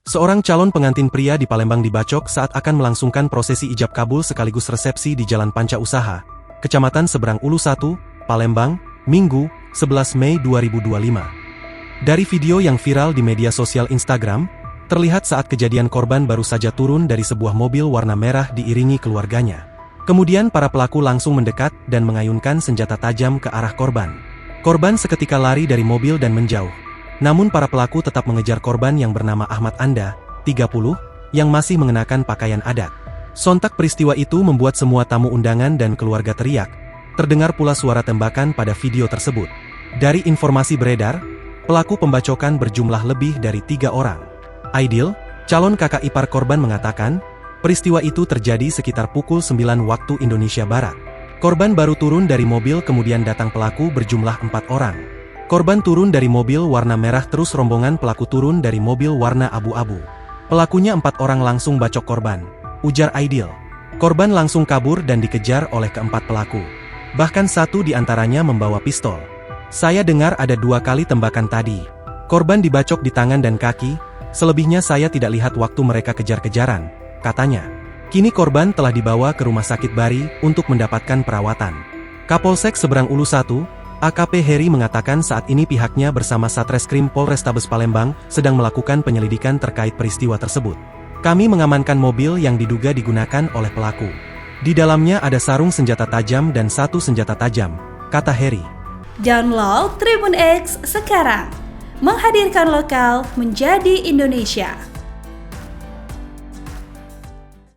Seorang calon pengantin pria di Palembang dibacok saat akan melangsungkan prosesi ijab kabul sekaligus resepsi di Jalan Panca Usaha, Kecamatan Seberang Ulu 1, Palembang, Minggu, 11 Mei 2025. Dari video yang viral di media sosial Instagram, terlihat saat kejadian korban baru saja turun dari sebuah mobil warna merah diiringi keluarganya. Kemudian para pelaku langsung mendekat dan mengayunkan senjata tajam ke arah korban. Korban seketika lari dari mobil dan menjauh. Namun para pelaku tetap mengejar korban yang bernama Ahmad Anda, 30, yang masih mengenakan pakaian adat. Sontak peristiwa itu membuat semua tamu undangan dan keluarga teriak. Terdengar pula suara tembakan pada video tersebut. Dari informasi beredar, pelaku pembacokan berjumlah lebih dari 3 orang. Aidil, calon kakak ipar korban mengatakan, peristiwa itu terjadi sekitar pukul 9 waktu Indonesia Barat. Korban baru turun dari mobil kemudian datang pelaku berjumlah 4 orang. Korban turun dari mobil warna merah terus rombongan pelaku turun dari mobil warna abu-abu. Pelakunya 4 orang langsung bacok korban, ujar Aidil. Korban langsung kabur dan dikejar oleh keempat pelaku. Bahkan satu di antaranya membawa pistol. Saya dengar ada 2 kali tembakan tadi. Korban dibacok di tangan dan kaki, selebihnya saya tidak lihat waktu mereka kejar-kejaran, katanya. Kini korban telah dibawa ke Rumah Sakit Bari untuk mendapatkan perawatan. Kapolsek Seberang Ulu 1, AKP Heri mengatakan saat ini pihaknya bersama Satreskrim Polrestabes Palembang sedang melakukan penyelidikan terkait peristiwa tersebut. Kami mengamankan mobil yang diduga digunakan oleh pelaku. Di dalamnya ada sarung senjata tajam dan 1 senjata tajam, kata Heri. Download Tribun X sekarang, menghadirkan lokal menjadi Indonesia.